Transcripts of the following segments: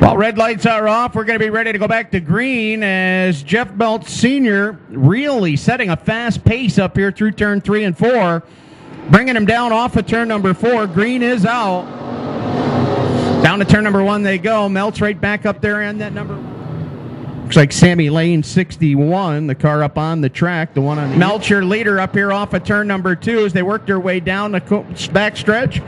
Well, red lights are off. We're going to be ready to go back to green as Jeff Meltz Sr. really setting a fast pace up here through turn 3 and 4. Bringing him down off of turn number 4. Green is out. Down to turn number 1 they go. Meltz right back up there on that number. Looks like Sammy Lane 61, the car up on the track, the one on the Meltz, your leader up here off of turn number 2 as they work their way down the back stretch.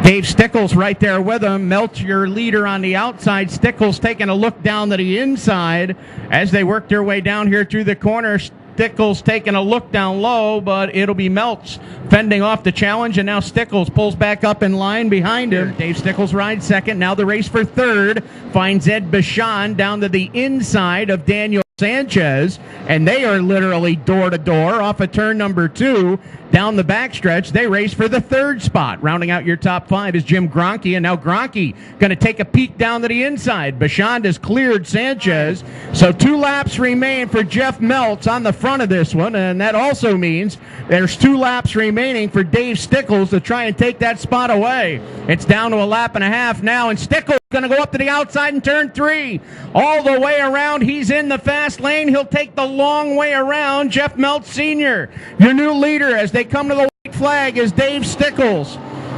Dave Stickles right there with him. Meltz, your leader on the outside. Stickles taking a look down to the inside as they work their way down here through the corner. Stickles taking a look down low, but it'll be Meltz fending off the challenge, and now Stickles pulls back up in line behind him. Dave Stickles rides second. Now the race for third finds Ed Bichon down to the inside of Daniel Sanchez, and they are literally door to door off of turn number 2 down the backstretch. They race for the third spot. Rounding out your top 5 is Jim Gronke, and now Gronke going to take a peek down to the inside. Bichon has cleared Sanchez, so 2 laps remain for Jeff Meltz on the front of this one, and that also means there's 2 laps remaining for Dave Stickles to try and take that spot away. It's down to a lap and a half now, and Stickles going to go up to the outside in turn 3. All the way around, he's in the fast lane. He'll take the long way around. Jeff Meltz Sr., your new leader as they come to the white flag, is Dave Stickles.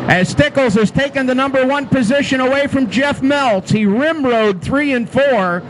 As Stickles has taken the number 1 position away from Jeff Meltz. He rim rode 3 and 4.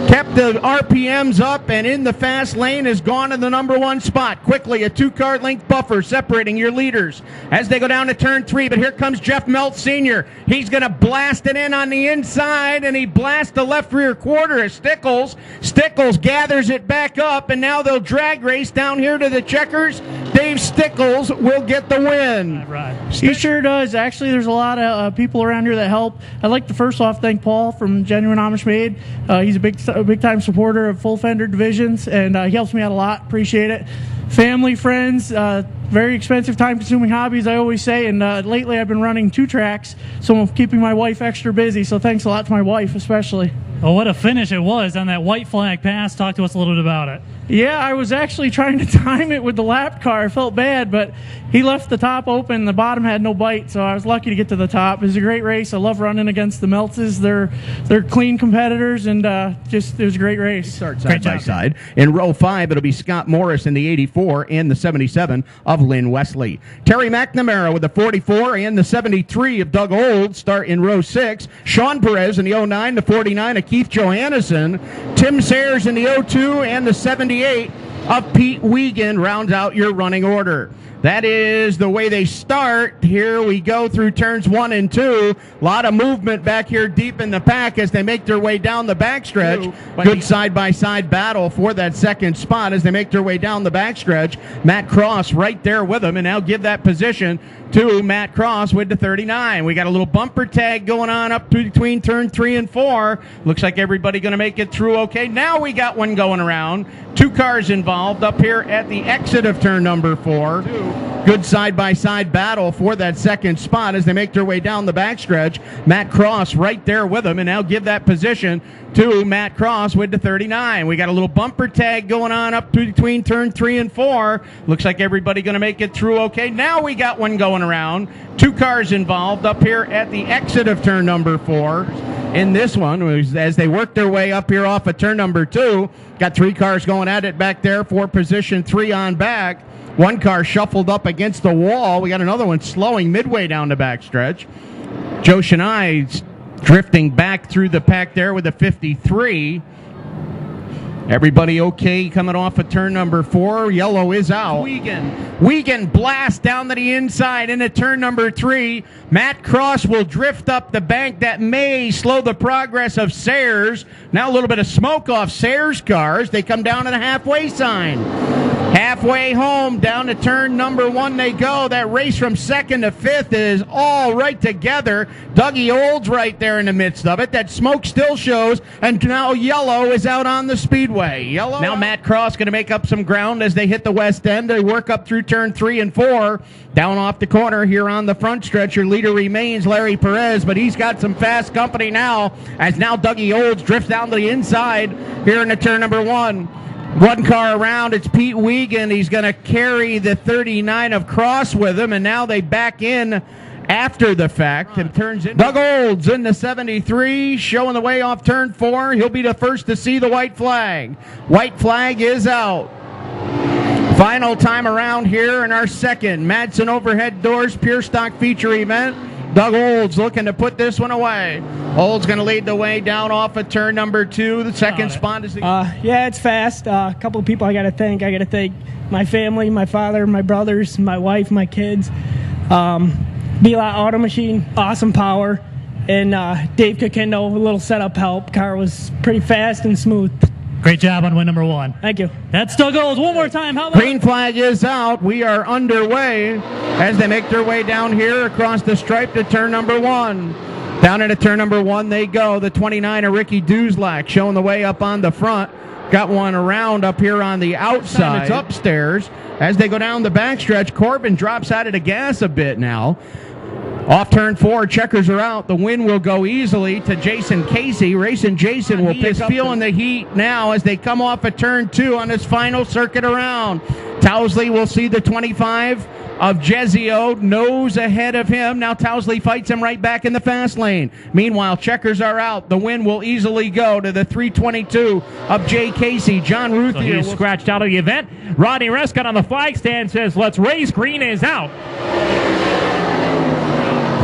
Kept the RPMs up, and in the fast lane has gone to the number 1 spot. Quickly, a 2-car length buffer separating your leaders as they go down to turn 3. But here comes Jeff Meltz Sr. He's going to blast it in on the inside, and he blasts the left rear quarter of Stickles. Stickles gathers it back up, and now they'll drag race down here to the checkers. Dave Stickles will get the win. Right. He sure does. Actually, there's a lot of people around here that help. I'd like to first off thank Paul from Genuine Amish Made. He's a big-time supporter of full fender divisions, and he helps me out a lot. Appreciate it. Family, friends, very expensive, time-consuming hobbies, I always say, and lately I've been running 2 tracks, so I'm keeping my wife extra busy, so thanks a lot to my wife especially. Well, what a finish it was on that white flag pass. Talk to us a little bit about it. Yeah, I was actually trying to time it with the lap car. I felt bad, but he left the top open. The bottom had no bite, so I was lucky to get to the top. It was a great race. I love running against the Meltzes. They're clean competitors, and it was a great race. Start side by side. In row 5, it'll be Scott Morris in the 84 and the 77 of Lynn Wesley. Terry McNamara with the 44 and the 73 of Doug Old start in row 6. Sean Perez in the 09, the 49 of Keith Johannesson. Tim Sayers in the 02 and the 78 of Pete Wiegand rounds out your running order. That is the way they start. Here we go through turns 1 and 2. A lot of movement back here deep in the pack as they make their way down the backstretch. Good side-by-side battle for that second spot as they make their way down the backstretch. Matt Cross right there with them, and now give that position to Matt Cross with the 39. We got a little bumper tag going on up between turn 3 and 4. Looks like everybody going to make it through okay. Now we got one going around. 2 cars involved up here at the exit of turn number 4. Good side-by-side battle for that second spot as they make their way down the backstretch. Matt Cross right there with them, and now give that position to Matt Cross with the 39. We got a little bumper tag going on up between turn 3 and 4. Looks like everybody going to make it through okay. Now we got one going around. 2 cars involved up here at the exit of turn number 4. In this one, as they work their way up here off of turn number 2, got 3 cars going at it back there for position 3 on back. 1 car shuffled up against the wall. We got another one slowing midway down the backstretch. Joe Chennai drifting back through the pack there with a 53. Everybody okay coming off of turn number 4. Yellow is out. Wiegand blast down to the inside into turn number 3. Matt Cross will drift up the bank. That may slow the progress of Sayers. Now a little bit of smoke off Sayers' cars. They come down to the halfway sign. Halfway home, down to turn number 1 they go. That race from 2nd to 5th is all right together. Dougie Old's right there in the midst of it. That smoke still shows, and now Yellow is out on the speedway. Yellow. Now Matt Cross going to make up some ground as they hit the west end. They work up through turn 3 and 4. Down off the corner here on the front stretch, your leader remains Larry Perez, but he's got some fast company now, as now Dougie Olds drifts down to the inside here in the turn number 1. One car around, it's Pete Wiegand. He's going to carry the 39 of Cross with him, and now they back in after the fact and turns in. Doug Olds in the 73, showing the way off turn 4. He'll be the first to see the white flag. White flag is out. Final time around here in our second Madsen Overhead Doors Pure Stock feature event. Doug Olds looking to put this one away. Olds going to lead the way down off of turn number 2. The second spot is... Yeah, it's fast. A couple of people I got to thank. I got to thank my family, my father, my brothers, my wife, my kids. B-Lot Auto Machine, awesome power. And Dave Kokendo, a little setup help. Car was pretty fast and smooth. Great job on win number 1. Thank you. That's Doug Olds. One more time. How about green flag is out. We are underway as they make their way down here across the stripe to turn number 1. Down into turn number 1 they go. The 29 of Ricky Duzlak showing the way up on the front. Got one around up here on the outside. It's upstairs. As they go down the backstretch, Corbin drops out of the gas a bit now. Off turn 4, checkers are out. The win will go easily to Jason Casey. Racing Jason will pick up. Feeling the heat now as they come off of turn 2 on his final circuit around. Towsley will see the 25 of Jezio, nose ahead of him. Now Towsley fights him right back in the fast lane. Meanwhile, checkers are out. The win will easily go to the 322 of Jay Casey. John Ruthier. So he's scratched out of the event. Rodney Rescott on the flag stand says, let's race. Green is out.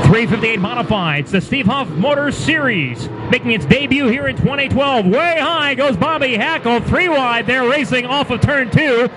358 modified. It's the Steve Huff Motors Series, making its debut here in 2012. Way high goes Bobby Hackle, 3 wide. They're racing off of turn 2.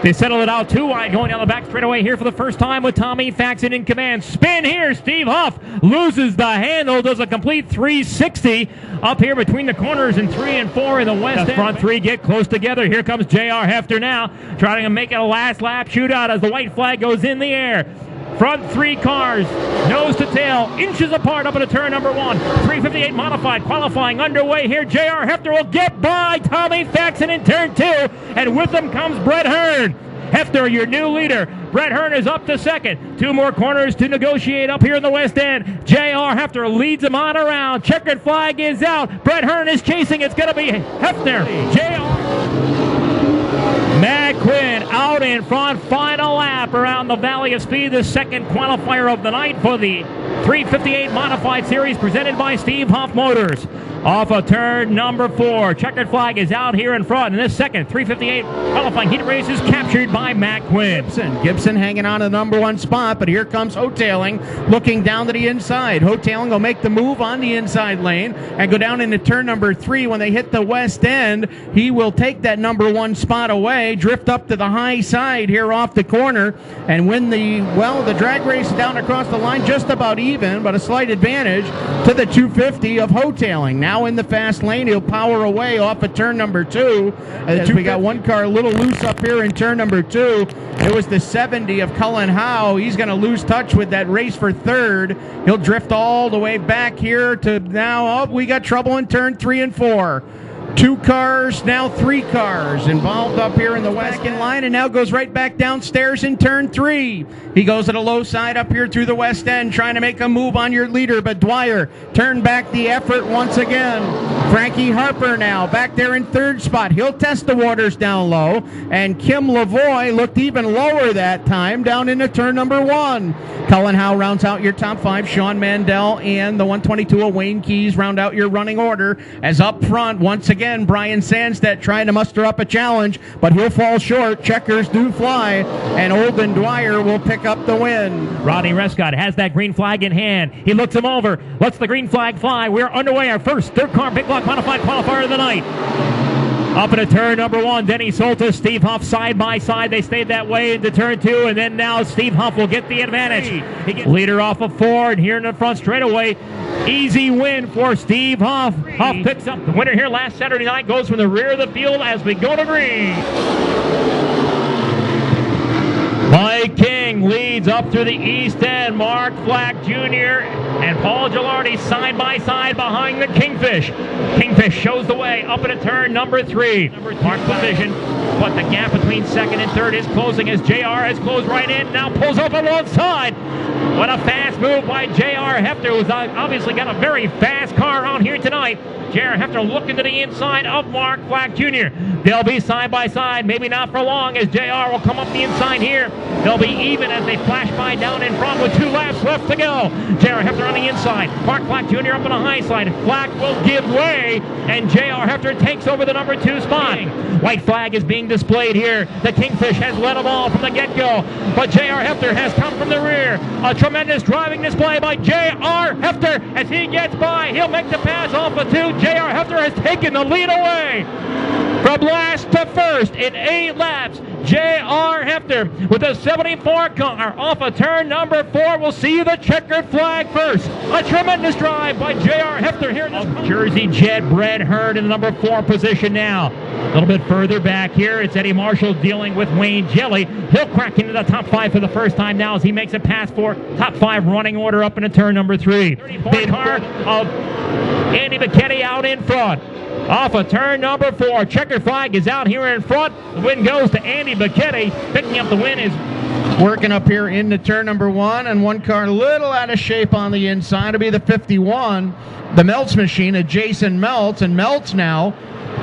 They settle it out 2 wide, going down the back straightaway here for the first time with Tommy Faxon in command. Spin here. Steve Huff loses the handle, does a complete 360 up here between the corners in 3 and 4 in the west end. The front 3 get close together. Here comes J.R. Hefter now, trying to make it a last lap shootout as the white flag goes in the air. Front 3 cars, nose to tail, inches apart up into turn number 1. 358 modified, qualifying underway here. J.R. Hefter will get by Tommy Faxon in turn 2, and with him comes Brett Hearn. Hefter, your new leader. Brett Hearn is up to second. 2 more corners to negotiate up here in the west end. J.R. Hefter leads him on around. Checkered flag is out. Brett Hearn is chasing. It's going to be Hefter. J.R. Matt Quinn out in front, final lap around the Valley of Speed, the second qualifier of the night for the 358 Modified Series presented by Steve Huff Motors. Off of turn number 4, checkered flag is out here in front. In this second 358 qualifying heat race is captured by Matt Quinn. Gibson hanging on to the number 1 spot, but here comes Hotailing looking down to the inside. Hotailing will make the move on the inside lane and go down into turn number 3. When they hit the west end, he will take that number 1 spot away, drift up to the high side here off the corner, and win the drag race down across the line just about even, but a slight advantage to the 250 of Hotailing. Now in the fast lane, he'll power away off of turn number 2. As we got one car a little loose up here in turn number 2. It was the 70 of Cullen Howe. He's going to lose touch with that race for 3rd. He'll drift all the way back here to now. Oh, we got trouble in turn 3 and 4. 2 cars, now 3 cars involved up here in the west end line, and now goes right back downstairs in turn 3. He goes at a low side up here through the west end, trying to make a move on your leader, but Dwyer turned back the effort once again. Frankie Harper now back there in 3rd spot. He'll test the waters down low, and Kim Lavoie looked even lower that time down into turn number 1. Cullen Howe rounds out your top 5. Sean Mandel and the 122 of Wayne Keys round out your running order, as up front once again Brian Sandstedt trying to muster up a challenge, but he'll fall short. Checkers do fly, and Olden Dwyer will pick up the win. Rodney Rescott has that green flag in hand. He looks him over, lets the green flag fly. We're underway, our first 3rd car big block modified qualifier of the night. Up into turn number 1, Denny Soltis, Steve Huff side by side. They stayed that way into turn 2, and then now Steve Huff will get the advantage. He gets leader off of 4, and here in the front straightaway, easy win for Steve Huff. Huff picks up the winner here last Saturday night, goes from the rear of the field as we go to green. Mike King leads up through the east end. Mark Flack Jr. and Paul Gilardi side by side behind the Kingfish. Kingfish shows the way up into turn number 3. Mark's position. but the gap between second and third is closing as JR has closed right in, now pulls up alongside. What a fast move by JR Hefter, who's obviously got a very fast car out here tonight. JR Hefter looking to the inside of Mark Flack Jr. They'll be side by side, maybe not for long, as JR will come up the inside here. They'll be even as they flash by down in front with 2 laps left to go. JR Hefter on the inside, Mark Flack Jr. up on the high side. Flack will give way, and JR Hefter takes over the number 2 spot. White flag is being displayed here. The Kingfish has led them all from the get-go, but JR Hefter has come from the rear. A tremendous driving display by JR Hefter as he gets by. He'll make the pass off of 2. JR Hefter has taken the lead away. From last to first in 8 laps, JR Hefter with a 74 car off of turn number 4 will see the checkered flag first. A tremendous drive by JR Hefter here in this Jersey Jet. Brett Hurd in the number 4 position now. A little bit further back here, it's Eddie Marshall dealing with Wayne Jelly. He'll crack into the top 5 for the first time now as he makes a pass for top 5 running order up into turn number 3. Big car of Andy McKinney out in front. Off of turn number 4. Checkered flag is out here in front. The win goes to Andy McKinney. Picking up the win is working up here into turn number 1, and one car a little out of shape on the inside. It'll be the 51, the Meltz machine of Jason Meltz, and Meltz now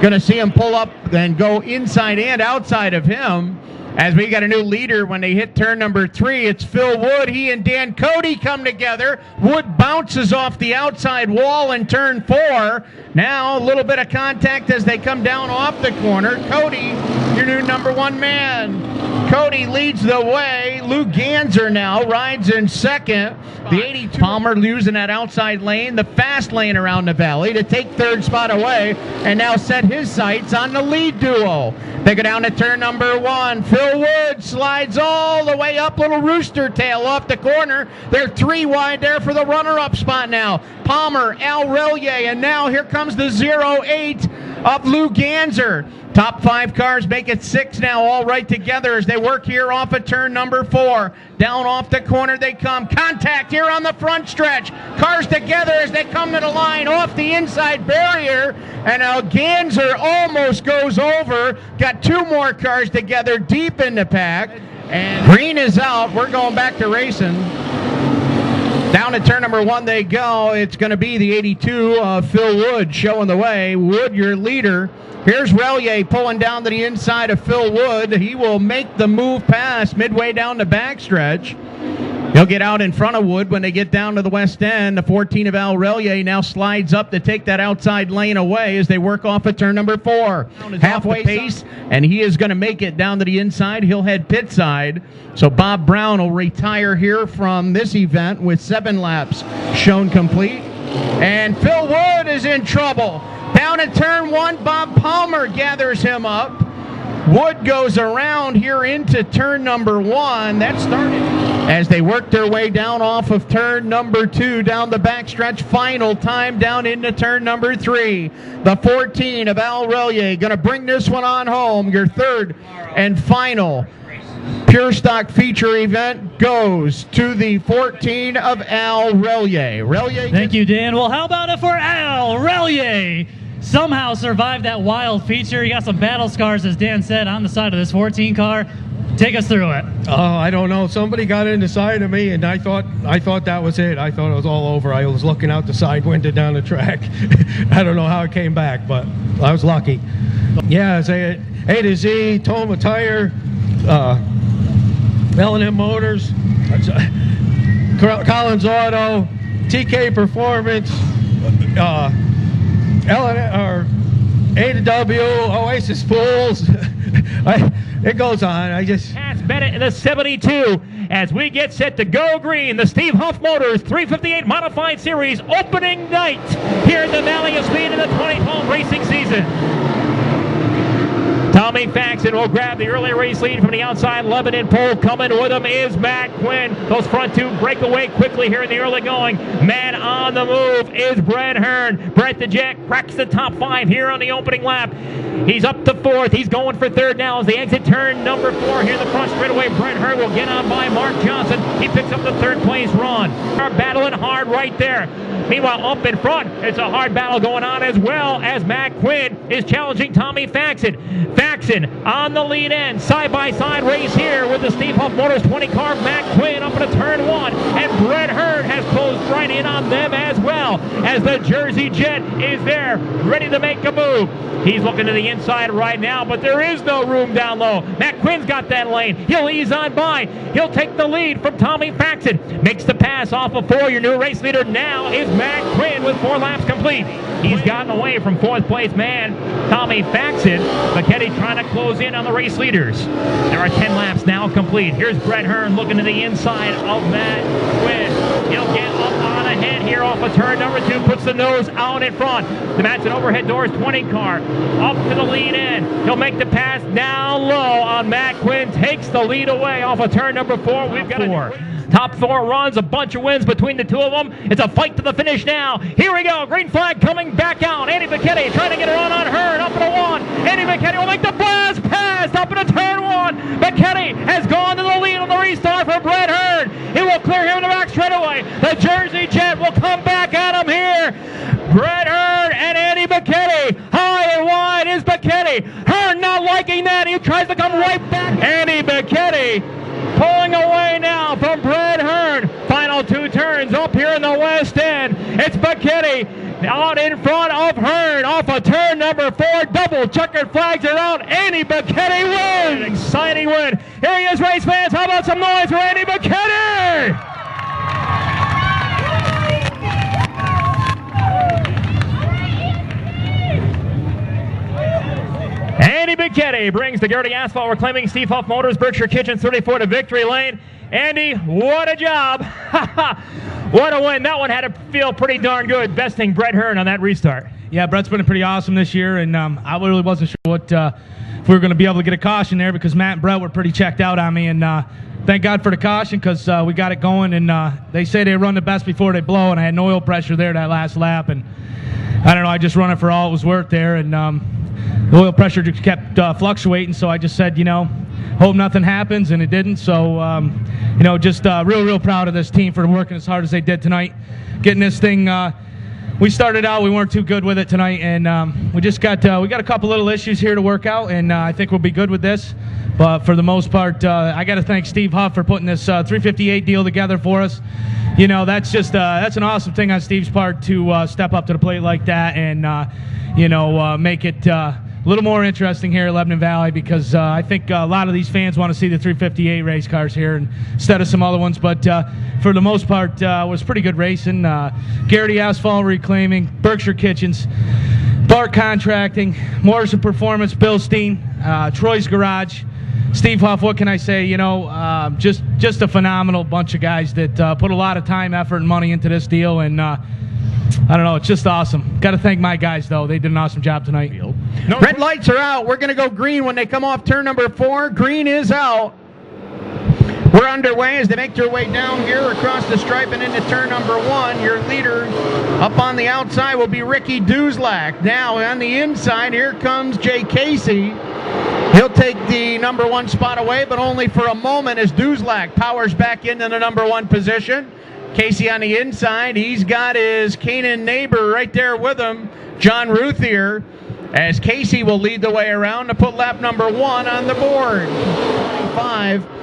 going to see him pull up and go inside and outside of him. As we got a new leader when they hit turn number 3, it's Phil Wood. He and Dan Cody come together. Wood bounces off the outside wall in turn 4. Now a little bit of contact as they come down off the corner. Cody, your new number 1 man. Cody leads the way. Lou Ganser now rides in second. The 82 Palmer losing that outside lane, the fast lane around the valley to take 3rd spot away and now set his sights on the lead duo. They go down to turn number 1. Phil Wood slides all the way up, little rooster tail off the corner. They're 3 wide there for the runner-up spot now. Palmer, Al Relier, and now here comes the 08 of Lou Ganser. Top 5 cars make it 6 now, all right together as they work here off of turn number 4. Down off the corner they come. Contact here on the front stretch. Cars together as they come to the line off the inside barrier. And now Ganser almost goes over. Got 2 more cars together deep in the pack. And green is out. We're going back to racing. Down to turn number 1 they go. It's going to be the 82 of Phil Wood showing the way. Wood, your leader. Here's Relier pulling down to the inside of Phil Wood. He will make the move past midway down the backstretch. He'll get out in front of Wood when they get down to the west end. The 14 of Al Relier now slides up to take that outside lane away as they work off of turn number 4. Halfway pace, and he is going to make it down to the inside. He'll head pit side. So Bob Brown will retire here from this event with 7 laps shown complete. And Phil Wood is in trouble. Down at turn 1, Bob Palmer gathers him up. Wood goes around here into turn number 1. That started as they work their way down off of turn number 2, down the backstretch, final time down into turn number 3. The 14 of Al Relier going to bring this one on home. Your 3rd and final Pure Stock feature event goes to the 14 of Al Relier. Thank you, Dan. Well, how about it for Al Relier? Somehow survived that wild feature. He got some battle scars, as Dan said, on the side of this 14 car. Take us through it. I don't know. Somebody got in the side of me, and I thought that was it. I thought it was all over. I was looking out the side window down the track. I don't know how it came back, but I was lucky. Yeah, it's A to Z, Toma Tire, L&M Motors, Collins Auto, TK Performance, A to W, Oasis Pools. It goes on. Pass Bennett in the 72 as we get set to go green. The Steve Huff Motors 358 Modified Series opening night here in the Valley of Speed in the 2012 racing season. Tommy Faxon will grab the early race lead from the outside Lebanon pole. Coming with him is Matt Quinn. Those front 2 break away quickly here in the early going. Man on the move is Brett Hearn. Brett the Jet cracks the top 5 here on the opening lap. He's up to 4th. He's going for 3rd now as they exit turn number 4 here in the front straightaway. Brett Hearn will get on by Mark Johnson. He picks up the 3rd place run. Are battling hard hard right there. Meanwhile, up in front, it's a hard battle going on as well as Matt Quinn is challenging Tommy Faxon. Faxon on the lead end, side-by-side race here with the Steve Huff Motors 20 car. Matt Quinn up into turn 1, and Brett Hearn has closed right in on them as well as the Jersey Jet is there, ready to make a move. He's looking to the inside right now, but there is no room down low. Matt Quinn's got that lane. He'll ease on by. He'll take the lead from Tommy Faxon. Makes the pass off of 4. Your new race leader now is Matt Quinn with 4 laps complete. He's gotten away from 4th place man Tommy Faxon. McKetty trying to close in on the race leaders. There are 10 laps now complete. Here's Brett Hearn looking to the inside of Matt Quinn. He'll get up on ahead here off of turn number 2, puts the nose out in front. The Matson Overhead Doors 20 car up to the lead end. He'll make the pass down low on Matt Quinn, takes the lead away off of turn number 4. We've got 4. Top 4 runs, a bunch of wins between the 2 of them. It's a fight to the finish now. Here we go. Green flag coming back out. Andy McKetty trying to get it on Hearn. Up into 1. Andy McKetty will make the blast pass up into turn 1. McKetty has gone to the lead on the restart for Brett Hearn. He will clear him in the back straightaway. The Jersey Jet will come back at him here. Brett Hearn and Andy McKetty. High and wide is McKetty. Hearn not liking that. He tries to come right back. Andy McKetty pulling away now from Brett Hearn. Final 2 turns up here in the west end. It's McKetty out in front of Hearn off of turn number 4. Double checkered flags are out. Andy McKetty wins. An exciting win. Here he is, race fans. How about some noise for Andy McKetty? Andy McKetty brings the Garrity Asphalt Reclaiming Steve Huff Motors Berkshire Kitchens 34 to victory lane. Andy, what a job. What a win. That one had to feel pretty darn good, besting Brett Hearn on that restart. Yeah, Brett's been pretty awesome this year, and I really wasn't sure what if we were going to be able to get a caution there because Matt and Brett were pretty checked out on me, and thank God for the caution because we got it going, and they say they run the best before they blow, and I had no oil pressure there that last lap, and I don't know, I just run it for all it was worth there, and the oil pressure just kept fluctuating, so I just said, you know, hope nothing happens, and it didn't. So, you know, just real proud of this team for working as hard as they did tonight, getting this thing. We started out, we weren't too good with it tonight, and we just got we got a couple little issues here to work out, and I think we'll be good with this. But for the most part, I got to thank Steve Huff for putting this 358 deal together for us. You know, that's just that's an awesome thing on Steve's part to step up to the plate like that and you know, make it a little more interesting here at Lebanon Valley because I think a lot of these fans want to see the 358 race cars here instead of some other ones. But for the most part, it was pretty good racing. Garrity Asphalt Reclaiming, Berkshire Kitchens, Bart Contracting, Morrison Performance, Bill Steen, Troy's Garage, Steve Huff. What can I say? You know, just a phenomenal bunch of guys that put a lot of time, effort, and money into this deal, and I don't know, it's just awesome. Got to thank my guys, though. They did an awesome job tonight. Red lights are out. We're going to go green when they come off turn number 4. Green is out. We're underway as they make their way down here across the stripe and into turn number 1. Your leader up on the outside will be Ricky Duzlak. Now on the inside, here comes Jay Casey. He'll take the number 1 spot away, but only for a moment as Duzlak powers back into the number 1 position. Casey on the inside, he's got his Canaan neighbor right there with him, John Ruthier, as Casey will lead the way around to put lap number 1 on the board. 5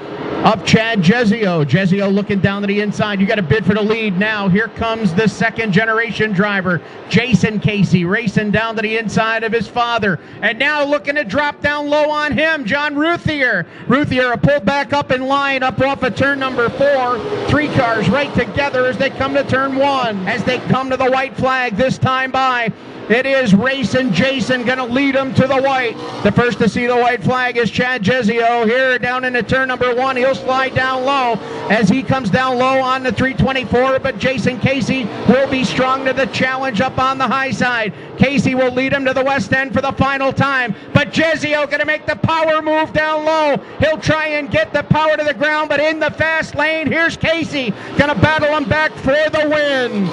up Chad Jezio. Jezio looking down to the inside. You got a bid for the lead now. Here comes the second generation driver, Jason Casey, racing down to the inside of his father. And now looking to drop down low on him, John Ruthier. Ruthier a pull back up in line up off of turn number 4. 3 cars right together as they come to turn 1. As they come to the white flag this time by, it is Racing Jason going to lead them to the white. The first to see the white flag is Chad Jezio here down into turn number 1. He'll slide down low as he comes down low on the 324, but Jason Casey will be strong to the challenge up on the high side. Casey will lead him to the west end for the final time, but Jezio going to make the power move down low. He'll try and get the power to the ground, but in the fast lane, here's Casey going to battle him back for the win.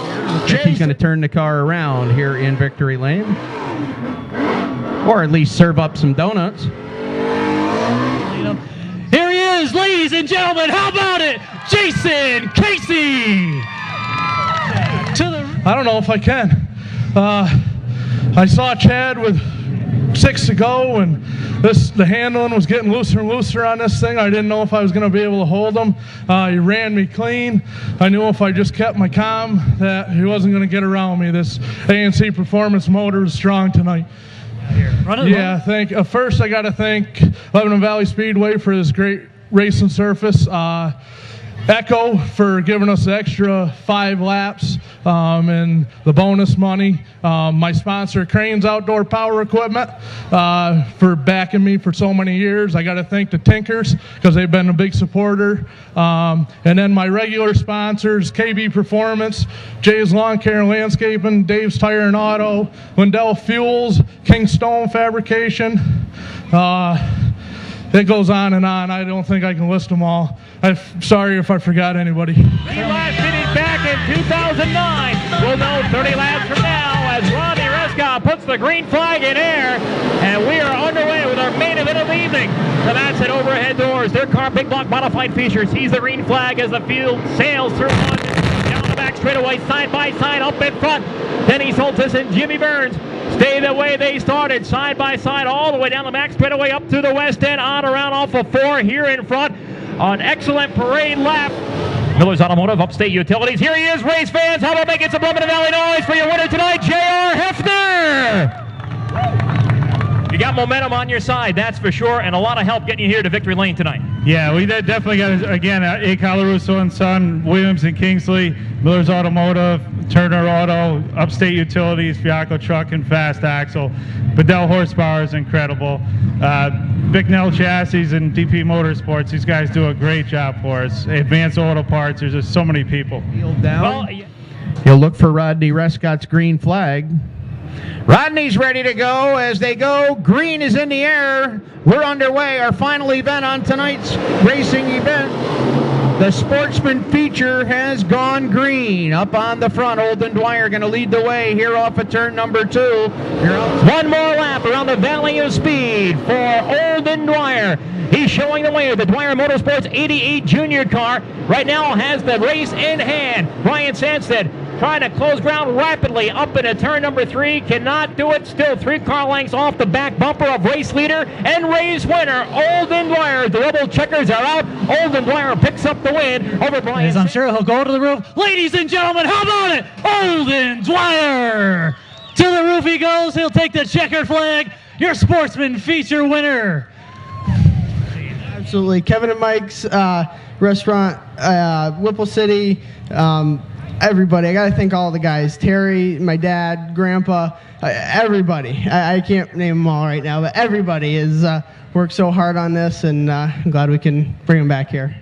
He's going to turn the car around here in victory lane, or at least serve up some donuts. Here he is, ladies and gentlemen. How about it? Jason Casey. I don't know if I can. I saw Chad with 6 to go, and the handling was getting looser and looser on this thing. I didn't know if I was going to be able to hold him. He ran me clean. I knew if I just kept my calm that he wasn't going to get around me. This A&C Performance motor is strong tonight. First I got to thank Lebanon Valley Speedway for this great racing surface. Echo for giving us the extra 5 laps and the bonus money. My sponsor, Cranes Outdoor Power Equipment, for backing me for so many years. I got to thank the Tinkers because they've been a big supporter. And then my regular sponsors, KB Performance, Jay's Lawn Care and Landscaping, Dave's Tire and Auto, Lindell Fuels, King Stone Fabrication. It goes on and on. I don't think I can list them all. I'm sorry if I forgot anybody. 30 laps finish back in 2009. We'll know 30 laps from now as Rodney Rescott puts the green flag in air, and we are underway with our main event of the evening. The Mats at overhead doors. Their car big block modified feature sees the green flag as the field sails through one. Down the back straightaway, side by side, up in front. Denny Soltis and Jimmy Burns stay the way they started, side by side, all the way down the back straightaway up to the west end, on around off of 4 here in front. An excellent parade lap. Miller's Automotive, Upstate Utilities. Here he is, race fans. How about making some Lebanon Valley noise for your winner tonight, J.R. Hefner? You got momentum on your side, that's for sure, and a lot of help getting you here to Victory Lane tonight. Yeah, we definitely got, again, A. Colarusso and Son, Williams and Kingsley, Miller's Automotive, Turner Auto, Upstate Utilities, Fiacco Truck, and Fast Axle. Bedell Horsepower is incredible. Bicknell Chassis and DP Motorsports, these guys do a great job for us. Advanced Auto Parts, there's just so many people. Well, he'll look for Rodney Rescott's green flag. Rodney's ready to go as they go. Green is in the air. We're underway. Our final event on tonight's racing event. The Sportsman feature has gone green. Up on the front, Olden Dwyer going to lead the way here off of turn number 2. One more lap around the Valley of Speed for Olden Dwyer. He's showing the way. The Dwyer Motorsports 88 Junior car right now has the race in hand. Ryan Sanstead trying to close ground rapidly up into turn number 3. Cannot do it. Still 3 car lengths off the back bumper of race leader and race winner, Olden Dwyer. The double checkers are out. Olden Dwyer picks up the win over Brian. As I'm sure he'll go to the roof. Ladies and gentlemen, how about it? Olden Dwyer. To the roof he goes. He'll take the checkered flag. Your Sportsman feature winner. Absolutely. Kevin and Mike's restaurant, Whipple City, everybody. I got to thank all the guys. Terry, my dad, Grandpa, everybody. I can't name them all right now, but everybody has worked so hard on this, and I'm glad we can bring them back here.